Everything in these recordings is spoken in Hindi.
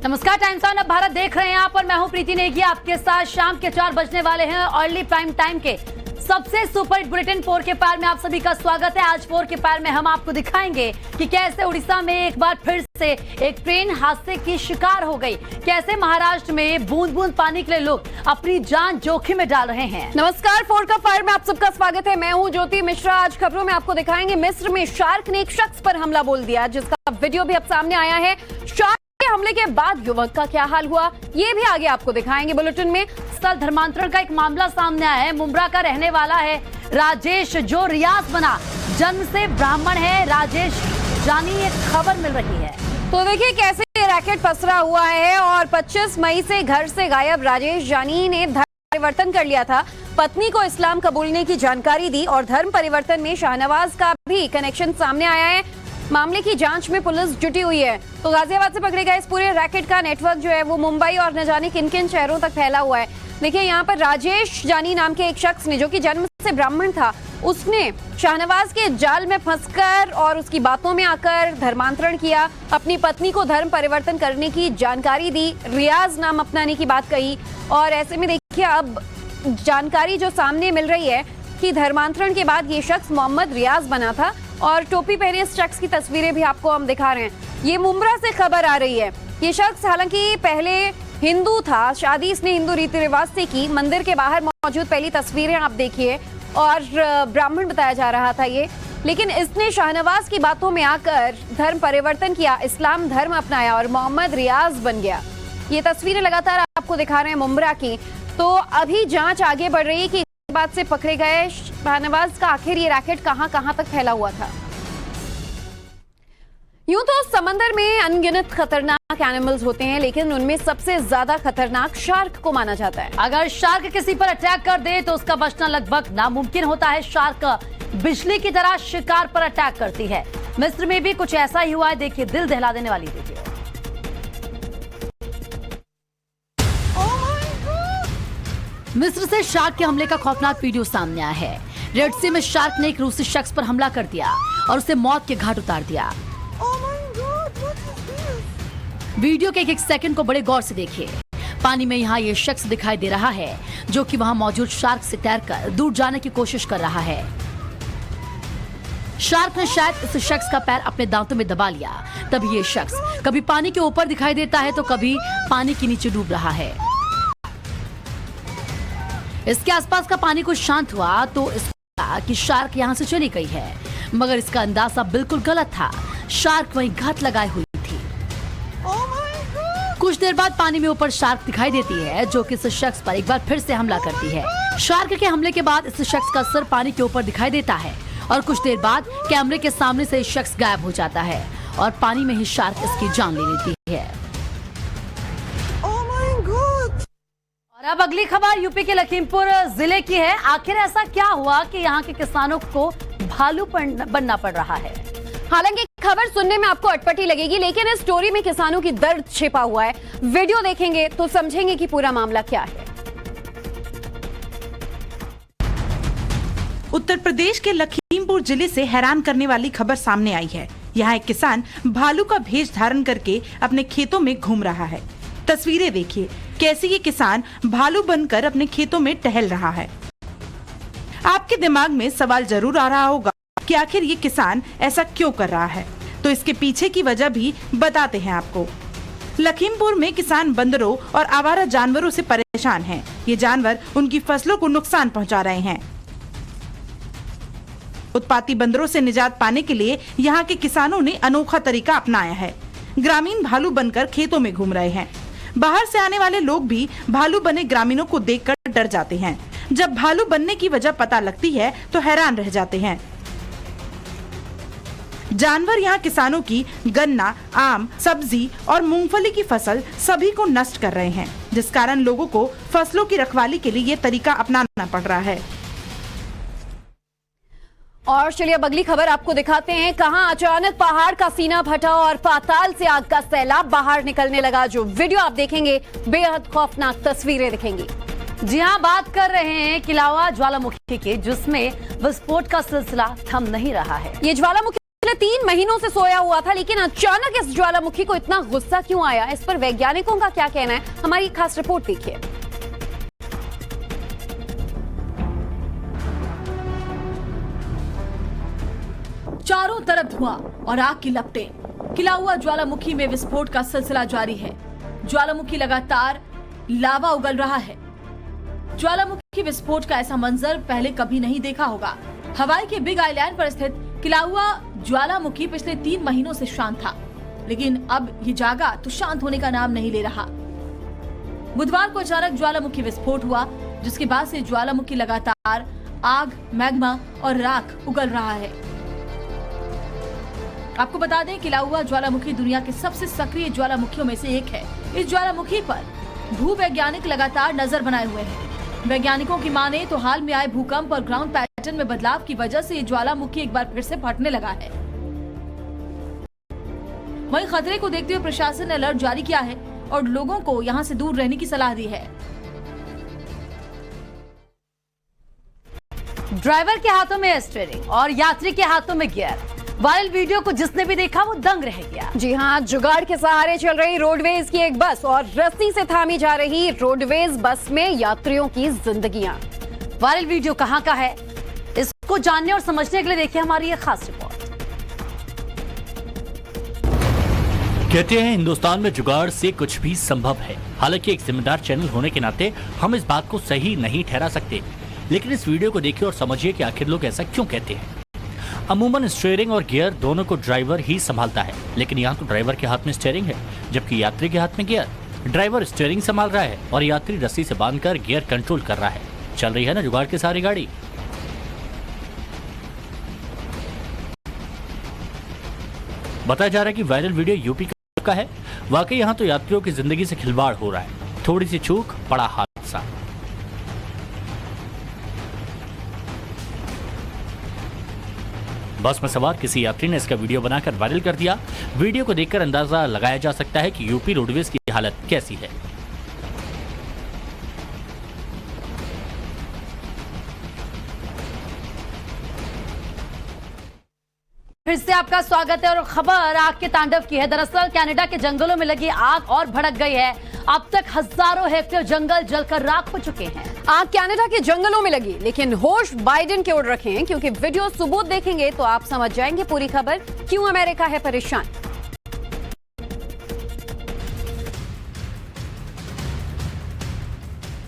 नमस्कार, टाइम्स ऑन अब भारत देख रहे हैं आप और मैं हूं प्रीति नेगी आपके साथ। शाम के 4 बजने वाले हैं। अर्ली प्राइम टाइम के सबसे सुपर हिट बुलेटिन 4 के पार में आप सभी का स्वागत है। आज 4 के पार में हम आपको दिखाएंगे कि कैसे उड़ीसा में एक बार फिर से एक ट्रेन हादसे की शिकार हो गई, कैसे महाराष्ट्र में बूंद बूंद पानी के लिए लोग अपनी जान जोखिम में डाल रहे हैं। नमस्कार, 4 का फायर में आप सबका स्वागत है। मैं हूं ज्योति मिश्रा। आज खबरों में आपको दिखाएंगे मिस्र में शार्क ने एक शख्स पर हमला बोल दिया, जिसका वीडियो भी अब सामने आया है। शार्क के हमले के बाद युवक का क्या हाल हुआ, ये भी आगे आपको दिखाएंगे बुलेटिन में। स्थल धर्मांतरण का एक मामला सामने आया है। मुंब्रा का रहने वाला है राजेश, जो रियाज बना, जन्म से ब्राह्मण है। राजेश जानी एक खबर मिल रही है, तो देखिए कैसे ये रैकेट पसरा हुआ है। और 25 मई से घर से गायब राजेश जानी ने धर्म परिवर्तन कर लिया था। पत्नी को इस्लाम कबूलने की जानकारी दी और धर्म परिवर्तन में शाहनवाज का भी कनेक्शन सामने आया है। मामले की जांच में पुलिस जुटी हुई है। तो गाजियाबाद से पकड़े गए इस पूरे रैकेट का नेटवर्क जो है वो मुंबई और न जाने किन किन शहरों तक फैला हुआ है। देखिए यहाँ पर राजेश जानी नाम के एक शख्स ने, जो कि जन्म से ब्राह्मण था, उसने शाहनवाज के जाल में फंसकर और उसकी बातों में आकर धर्मांतरण किया। अपनी पत्नी को धर्म परिवर्तन करने की जानकारी दी, रियाज नाम अपनाने की बात कही। और ऐसे में देखिए अब जानकारी जो सामने मिल रही है कि धर्मांतरण के बाद ये शख्स मोहम्मद रियाज बना था। और टोपी पहने इस शख्स की तस्वीरें भी आपको हम दिखा रहे हैं। ये मुंब्रा से खबर आ रही है। ये शख्स हालांकि पहले हिंदू था, शादी इसने हिंदू रीति रिवाज से की। मंदिर के बाहर मौजूद पहली तस्वीरें आप देखिए, और ब्राह्मण बताया जा रहा था ये, लेकिन इसने शाहनवाज की बातों में आकर धर्म परिवर्तन किया, इस्लाम धर्म अपनाया और मोहम्मद रियाज बन गया। ये तस्वीरें लगातार आपको दिखा रहे हैं मुंब्रा की। तो अभी जांच आगे बढ़ रही है कि बाद से पकड़े गए शाहनवाज का आखिर ये रैकेट कहां तक फैला हुआ था। यूं तो समंदर में अनगिनत खतरनाक एनिमल्स होते हैं, लेकिन उनमें सबसे ज्यादा खतरनाक शार्क को माना जाता है। अगर शार्क किसी पर अटैक कर दे तो उसका बचना लगभग नामुमकिन होता है। शार्क बिजली की तरह शिकार पर अटैक करती है। मिस्र में भी कुछ ऐसा ही हुआ है। देखिए दिल दहला देने वाली वीडियो। मिस्र से शार्क के हमले का खौफनाक वीडियो सामने आया है। रेड सी में शार्क ने एक रूसी शख्स पर हमला कर दिया और उसे मौत के घाट उतार दिया। वीडियो के एक सेकंड को बड़े गौर से देखिए। पानी में यहाँ ये शख्स दिखाई दे रहा है, जो कि वहाँ मौजूद शार्क से तैरकर दूर जाने की कोशिश कर रहा है। शार्क ने शायद इस शख्स का पैर अपने दांतों में दबा लिया। तभी ये शख्स कभी पानी के ऊपर दिखाई देता है तो कभी पानी के नीचे डूब रहा है। इसके आसपास का पानी कुछ शांत हुआ तो इसका कि शार्क यहाँ से चली गई है, मगर इसका अंदाजा बिल्कुल गलत था। शार्क वहीं घात लगाई हुई थी। कुछ देर बाद पानी में ऊपर शार्क दिखाई देती है, जो कि इस शख्स पर एक बार फिर से हमला करती है। शार्क के हमले के बाद इस शख्स का सर पानी के ऊपर दिखाई देता है और कुछ देर बाद कैमरे के सामने से शख्स गायब हो जाता है और पानी में ही शार्क इसकी जान ले लेती है। और अब अगली खबर यूपी के लखीमपुर जिले की है। आखिर ऐसा क्या हुआ कि यहाँ के किसानों को भालू बनना पड़ रहा है। हालांकि खबर सुनने में आपको अटपटी लगेगी, लेकिन इस स्टोरी में किसानों की दर्द छिपा हुआ है। वीडियो देखेंगे तो समझेंगे कि पूरा मामला क्या है। उत्तर प्रदेश के लखीमपुर जिले से हैरान करने वाली खबर सामने आई है। यहाँ एक किसान भालू का भेष धारण करके अपने खेतों में घूम रहा है। तस्वीरें देखिए कैसे ये किसान भालू बनकर अपने खेतों में टहल रहा है। आपके दिमाग में सवाल जरूर आ रहा होगा कि आखिर ये किसान ऐसा क्यों कर रहा है, तो इसके पीछे की वजह भी बताते हैं आपको। लखीमपुर में किसान बंदरों और आवारा जानवरों से परेशान हैं। ये जानवर उनकी फसलों को नुकसान पहुंचा रहे हैं। उत्पाती बंदरों से निजात पाने के लिए यहाँ के किसानों ने अनोखा तरीका अपनाया है। ग्रामीण भालू बनकर खेतों में घूम रहे हैं। बाहर से आने वाले लोग भी भालू बने ग्रामीणों को देखकर डर जाते हैं। जब भालू बनने की वजह पता लगती है तो हैरान रह जाते हैं। जानवर यहाँ किसानों की गन्ना, आम, सब्जी और मूंगफली की फसल सभी को नष्ट कर रहे हैं, जिस कारण लोगों को फसलों की रखवाली के लिए ये तरीका अपनाना पड़ रहा है। और चलिए अब अगली खबर आपको दिखाते हैं। कहां अचानक पहाड़ का सीना फटा और पाताल से आग का सैलाब बाहर निकलने लगा। जो वीडियो आप देखेंगे बेहद खौफनाक तस्वीरें दिखेंगी। जी हाँ, बात कर रहे हैं किलावा ज्वालामुखी के, जिसमें विस्फोट का सिलसिला थम नहीं रहा है। ये ज्वालामुखी पिछले 3 महीनों से सोया हुआ था, लेकिन अचानक इस ज्वालामुखी को इतना गुस्सा क्यों आया, इस पर वैज्ञानिकों का क्या कहना है, हमारी खास रिपोर्ट देखिए। चारों तरफ धुआं और आग की लपटें। खिला हुआ ज्वालामुखी में विस्फोट का सिलसिला जारी है। ज्वालामुखी लगातार लावा उगल रहा है। ज्वालामुखी विस्फोट का ऐसा मंजर पहले कभी नहीं देखा होगा। हवाई के बिग आइलैंड पर स्थित खिला हुआ ज्वालामुखी पिछले 3 महीनों से शांत था, लेकिन अब ये जागा तो शांत होने का नाम नहीं ले रहा। बुधवार को अचानक ज्वालामुखी विस्फोट हुआ, जिसके बाद से ज्वालामुखी लगातार आग, मैग्मा और राख उगल रहा है। आपको बता दें, खिला हुआ ज्वालामुखी दुनिया के सबसे सक्रिय ज्वालामुखियों में से एक है। इस ज्वालामुखी पर भूवैज्ञानिक लगातार नजर बनाए हुए हैं। वैज्ञानिकों की माने तो हाल में आए भूकंप और ग्राउंड पैटर्न में बदलाव की वजह से ये ज्वालामुखी एक बार फिर से फटने लगा है। वहीं खतरे को देखते हुए प्रशासन ने अलर्ट जारी किया है और लोगों को यहां से दूर रहने की सलाह दी है। ड्राइवर के हाथों में स्टीयरिंग और यात्री के हाथों में गियर। वायरल वीडियो को जिसने भी देखा वो दंग रह गया। जी हाँ, जुगाड़ के सहारे चल रही रोडवेज की एक बस और रस्सी से थामी जा रही रोडवेज बस में यात्रियों की जिंदगियां। वायरल वीडियो कहां का है, इसको जानने और समझने के लिए देखिए हमारी ये खास रिपोर्ट। कहते हैं हिंदुस्तान में जुगाड़ से कुछ भी संभव है। हालांकि एक जिम्मेदार चैनल होने के नाते हम इस बात को सही नहीं ठहरा सकते, लेकिन इस वीडियो को देखिए और समझिए कि आखिर लोग ऐसा क्यों कहते हैं। अमूमन स्टीयरिंग और गियर दोनों को ड्राइवर ही संभालता है, लेकिन यहाँ तो ड्राइवर के हाथ में स्टीयरिंग है जबकि यात्री के हाथ में गियर। ड्राइवर स्टीयरिंग संभाल रहा है और यात्री रस्सी से बांधकर गियर कंट्रोल कर रहा है। चल रही है ना जुगाड़ के सारी गाड़ी। बताया जा रहा है कि वायरल वीडियो यूपी का है। वाकई यहाँ तो यात्रियों की जिंदगी से खिलवाड़ हो रहा है। थोड़ी सी चूक, बड़ा हादसा। बस में सवार किसी यात्री ने इसका वीडियो बनाकर वायरल कर दिया। वीडियो को देखकर अंदाजा लगाया जा सकता है कि यूपी रोडवेज की हालत कैसी है। फिर से आपका स्वागत है और खबर आग के तांडव की है। दरअसल कनाडा के जंगलों में लगी आग और भड़क गई है। अब तक हजारों हेक्टेयर जंगल जलकर राख हो चुके हैं। आग कनाडा के जंगलों में लगी, लेकिन होश बाइडेन की ओर रखें, क्योंकि वीडियो सबूत देखेंगे तो आप समझ जाएंगे पूरी खबर, क्यों अमेरिका है परेशान।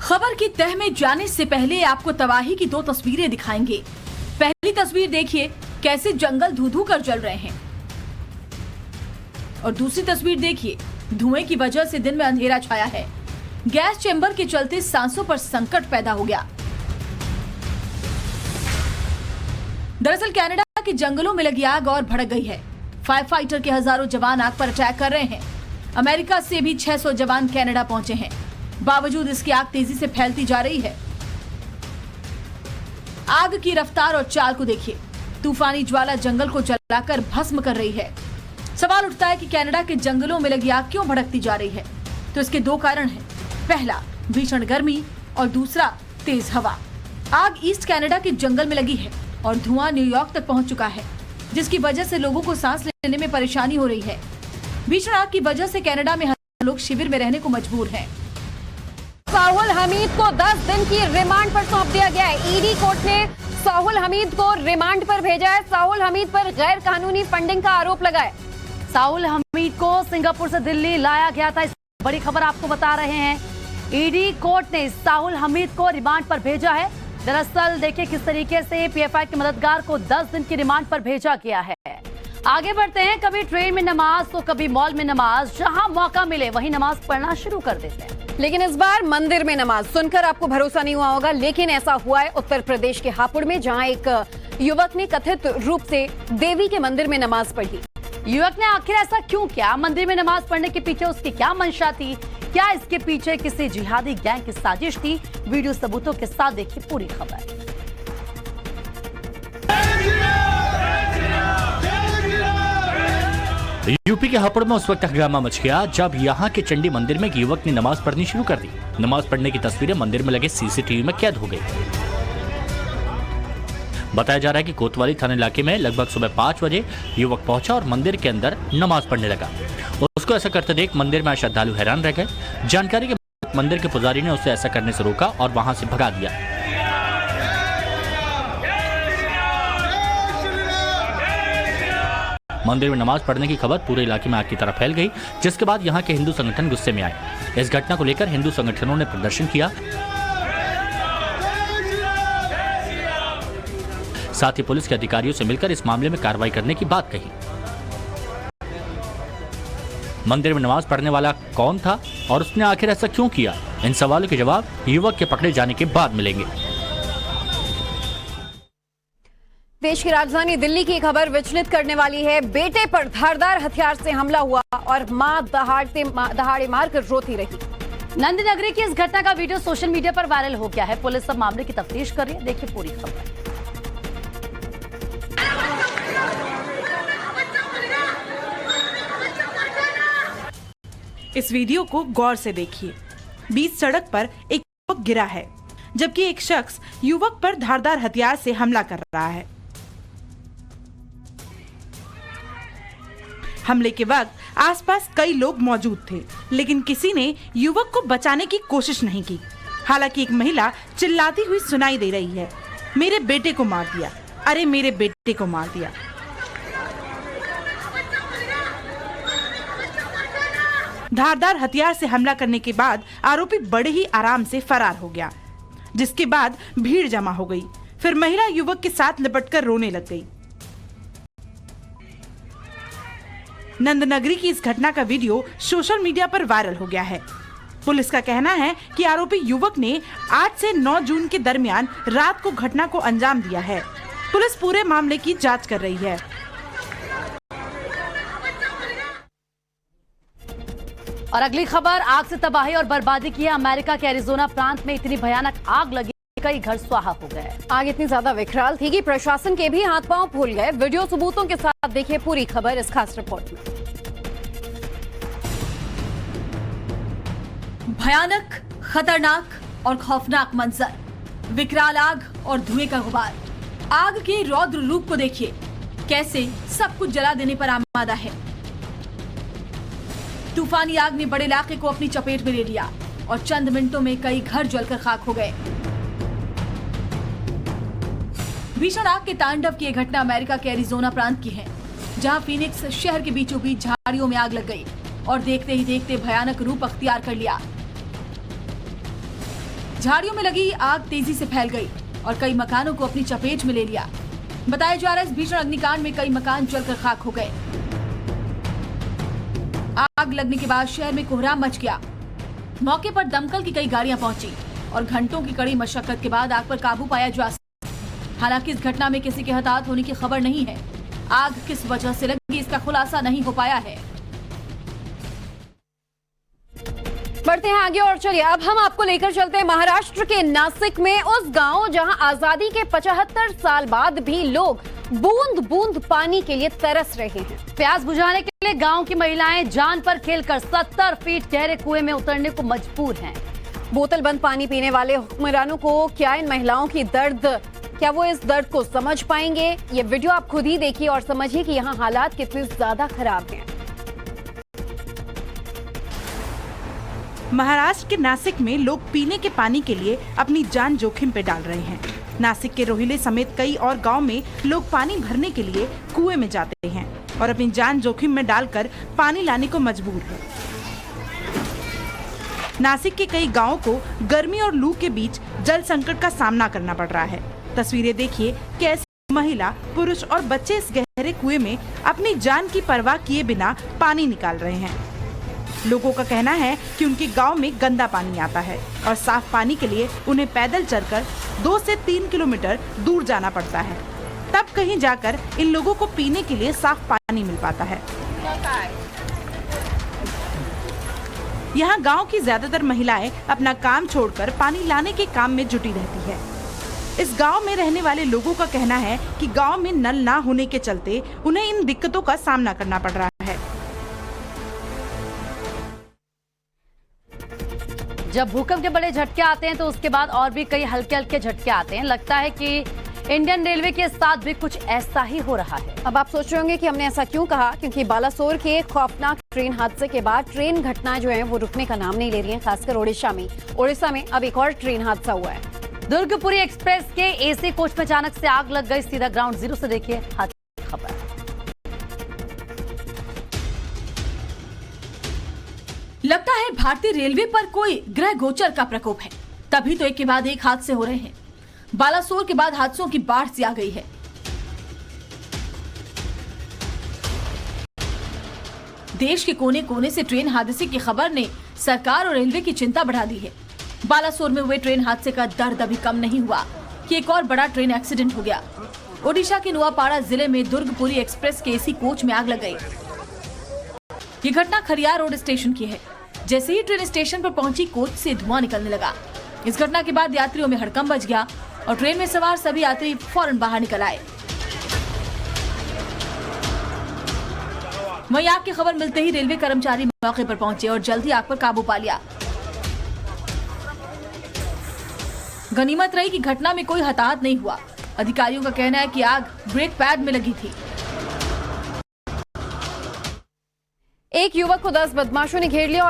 खबर की तह में जाने से पहले आपको तबाही की 2 तस्वीरें दिखाएंगे। पहली तस्वीर देखिए, कैसे जंगल धू-धू कर जल रहे हैं, और दूसरी तस्वीर देखिए, धुएं की वजह से दिन में अंधेरा छाया है। गैस चेंबर के चलते सांसों पर संकट पैदा हो गया। दरअसल कनाडा के जंगलों में लगी आग और भड़क गई है। फायर फाइटर के हजारों जवान आग पर अटैक कर रहे हैं। अमेरिका से भी 600 जवान कनाडा पहुंचे हैं। बावजूद इसकी आग तेजी से फैलती जा रही है। आग की रफ्तार और चाल को देखिए। तूफानी ज्वाला जंगल को जलाकर भस्म कर रही है। सवाल उठता है कि कनाडा के जंगलों में लगी आग क्यों भड़कती जा रही है। तो इसके 2 कारण हैं। पहला, भीषण गर्मी और दूसरा, तेज हवा। आग ईस्ट कनाडा के जंगल में लगी है और धुआं न्यूयॉर्क तक पहुंच चुका है, जिसकी वजह से लोगों को सांस लेने में परेशानी हो रही है। भीषण आग की वजह से कनाडा में हजारों लोग शिविर में रहने को मजबूर हैं। साहुल हमीद को 10 दिन की रिमांड पर सौंप दिया गया है। ईडी कोर्ट ने साहुल हमीद को रिमांड पर भेजा है। साहुल हमीद पर गैर कानूनी फंडिंग का आरोप लगा है। साहुल हमीद को सिंगापुर से दिल्ली लाया गया था। इस बड़ी खबर आपको बता रहे हैं। ईडी कोर्ट ने साहुल हमीद को रिमांड पर भेजा है। दरअसल देखिए किस तरीके से पीएफआई के मददगार को 10 दिन की रिमांड पर भेजा गया है। आगे बढ़ते हैं। कभी ट्रेन में नमाज तो कभी मॉल में नमाज, जहां मौका मिले वहीं नमाज पढ़ना शुरू कर देते हैं। लेकिन इस बार मंदिर में नमाज सुनकर आपको भरोसा नहीं हुआ होगा, लेकिन ऐसा हुआ है उत्तर प्रदेश के हापुड़ में, जहां एक युवक ने कथित रूप से देवी के मंदिर में नमाज पढ़ी। युवक ने आखिर ऐसा क्यों किया? मंदिर में नमाज पढ़ने के पीछे उसकी क्या मंशा थी? क्या इसके पीछे किसी जिहादी गैंग की साजिश थी? वीडियो सबूतों के साथ देखिए पूरी खबर। यूपी के हापुड़ में उस वक्त हंगामा मच गया जब यहाँ के चंडी मंदिर में एक युवक ने नमाज पढ़नी शुरू कर दी। नमाज पढ़ने की तस्वीरें मंदिर में लगे सीसीटीवी में कैद हो गई। बताया जा रहा है कि कोतवाली थाना इलाके में लगभग सुबह 5 बजे युवक पहुंचा और मंदिर के अंदर नमाज पढ़ने लगा। उसको ऐसा करते देख मंदिर में श्रद्धालु हैरान रह गए। जानकारी के बाद मंदिर के पुजारी ने उसे ऐसा करने से रोका और वहां से भगा दिया। मंदिर में नमाज पढ़ने की खबर पूरे इलाके में आग की तरह फैल गई, जिसके बाद यहां के हिंदू संगठन गुस्से में आए। इस घटना को लेकर हिंदू संगठनों ने प्रदर्शन किया। साथ ही पुलिस के अधिकारियों से मिलकर इस मामले में कार्रवाई करने की बात कही। मंदिर में नमाज पढ़ने वाला कौन था और उसने आखिर ऐसा क्यों किया, इन सवालों के जवाब युवक के पकड़े जाने के बाद मिलेंगे। देश की राजधानी दिल्ली की खबर विचलित करने वाली है। बेटे पर धारदार हथियार से हमला हुआ और मां दहाड़े मारकर रोती रही। नंदनगरी की इस घटना का वीडियो सोशल मीडिया पर वायरल हो गया है। पुलिस अब मामले की तफ्तीश कर रही है। देखिए पूरी खबर। इस वीडियो को गौर से देखिए। बीच सड़क पर एक युवक गिरा है, जबकि एक शख्स युवक पर धारदार हथियार से हमला कर रहा है। हमले के वक्त आसपास कई लोग मौजूद थे, लेकिन किसी ने युवक को बचाने की कोशिश नहीं की। हालांकि एक महिला चिल्लाती हुई सुनाई दे रही है, मेरे बेटे को मार दिया, अरे मेरे बेटे को मार दिया। धारदार हथियार से हमला करने के बाद आरोपी बड़े ही आराम से फरार हो गया, जिसके बाद भीड़ जमा हो गई। फिर महिला युवक के साथ लिपटकर रोने लग गई। नंदनगरी की इस घटना का वीडियो सोशल मीडिया पर वायरल हो गया है। पुलिस का कहना है कि आरोपी युवक ने 8 से 9 जून के दरमियान रात को घटना को अंजाम दिया है। पुलिस पूरे मामले की जांच कर रही है। और अगली खबर, आग से तबाही और बर्बादी की है। अमेरिका के एरिजोना प्रांत में इतनी भयानक आग लगी, कई घर स्वाहा हो गए। आग इतनी ज्यादा विकराल थी कि प्रशासन के भी हाथ पांव फूल गए। वीडियो सबूतों के साथ देखिए पूरी खबर इस खास रिपोर्ट में। भयानक, खतरनाक और खौफनाक मंजर, विकराल आग और धुएं का गुबार। आग के रौद्र रूप को देखिए, कैसे सब कुछ जला देने पर आमादा है। तूफानी आग ने बड़े इलाके को अपनी चपेट में ले लिया और चंद मिनटों में कई घर जलकर खाक हो गए। भीषण आग के तांडव की यह घटना अमेरिका के एरिजोना प्रांत की है, जहां फीनिक्स शहर के बीचों बीच झाड़ियों में आग लग गई और देखते ही देखते भयानक रूप अख्तियार कर लिया। झाड़ियों में लगी आग तेजी से फैल गई और कई मकानों को अपनी चपेट में ले लिया। बताया जा रहा है इस भीषण अग्निकांड में कई मकान जलकर खाक हो गए। आग लगने के बाद शहर में कोहराम मच गया। मौके पर दमकल की कई गाड़ियां पहुंची और घंटों की कड़ी मशक्कत के बाद आग पर काबू पाया जा सका। हालांकि इस घटना में किसी के हताहत होने की खबर नहीं है। आग किस वजह से लगी, इसका खुलासा नहीं हो पाया है। बढ़ते हैं आगे और चलिए अब हम आपको लेकर चलते हैं महाराष्ट्र के नासिक में, उस गांव जहां आजादी के 75 साल बाद भी लोग बूंद बूंद पानी के लिए तरस रहे हैं। प्यास बुझाने के लिए गांव की महिलाएं जान पर खेलकर 70 फीट गहरे कुएं में उतरने को मजबूर हैं। बोतल बंद पानी पीने वाले हुक्मरानों को क्या इन महिलाओं की क्या वो इस दर्द को समझ पाएंगे? ये वीडियो आप खुद ही देखिए और समझिए कि यहाँ हालात कितने ज्यादा खराब हैं। महाराष्ट्र के नासिक में लोग पीने के पानी के लिए अपनी जान जोखिम पे डाल रहे हैं। नासिक के रोहिले समेत कई और गांव में लोग पानी भरने के लिए कुएं में जाते हैं और अपनी जान जोखिम में डालकर पानी लाने को मजबूर है। नासिक के कई गांवों को गर्मी और लू के बीच जल संकट का सामना करना पड़ रहा है। तस्वीरें देखिए कैसे महिला, पुरुष और बच्चे इस गहरे कुएं में अपनी जान की परवाह किए बिना पानी निकाल रहे हैं। लोगों का कहना है कि उनके गांव में गंदा पानी आता है और साफ पानी के लिए उन्हें पैदल चलकर 2 से 3 किलोमीटर दूर जाना पड़ता है। तब कहीं जाकर इन लोगों को पीने के लिए साफ पानी मिल पाता है। यहाँ गांव की ज्यादातर महिलाएं अपना काम छोड़कर पानी लाने के काम में जुटी रहती है। इस गांव में रहने वाले लोगों का कहना है कि गांव में नल ना होने के चलते उन्हें इन दिक्कतों का सामना करना पड़ रहा है। जब भूकंप के बड़े झटके आते हैं तो उसके बाद और भी कई हल्के हल्के झटके आते हैं। लगता है कि इंडियन रेलवे के साथ भी कुछ ऐसा ही हो रहा है। अब आप सोच रहे होंगे कि हमने ऐसा क्यों कहा, क्योंकि बालासोर के खौफनाक ट्रेन हादसे के बाद ट्रेन घटना जो है वो रुकने का नाम नहीं ले रही है, खासकर उड़ीसा में अब एक और ट्रेन हादसा हुआ है। दुर्गपुरी एक्सप्रेस के एसी कोच में अचानक से आग लग गई। सीधा ग्राउंड जीरो से देखिए हादसे की खबर। लगता है भारतीय रेलवे पर कोई ग्रह गोचर का प्रकोप है, तभी तो एक के बाद एक हादसे हो रहे हैं। बालासोर के बाद हादसों की बाढ़ सी आ गई है। देश के कोने कोने से ट्रेन हादसे की खबर ने सरकार और रेलवे की चिंता बढ़ा दी है। बालासोर में हुए ट्रेन हादसे का दर्द अभी कम नहीं हुआ कि एक और बड़ा ट्रेन एक्सीडेंट हो गया। ओडिशा के नुआपाड़ा जिले में दुर्गपुरी एक्सप्रेस के एसी कोच में आग लग गई। ये घटना खरियार रोड स्टेशन की है। जैसे ही ट्रेन स्टेशन पर पहुंची, कोच से धुआं निकलने लगा। इस घटना के बाद यात्रियों में हड़कंप मच गया और ट्रेन में सवार सभी यात्री फौरन बाहर निकल आए। वहीं आग की खबर मिलते ही रेलवे कर्मचारी मौके पर पहुंचे और जल्द ही आग पर काबू पा लिया। गनीमत रही कि घटना में कोई हताहत नहीं हुआ। अधिकारियों का कहना है कि आग ब्रेक पैड में लगी थी। एक युवक को 10 बदमाशों ने घेर लिया और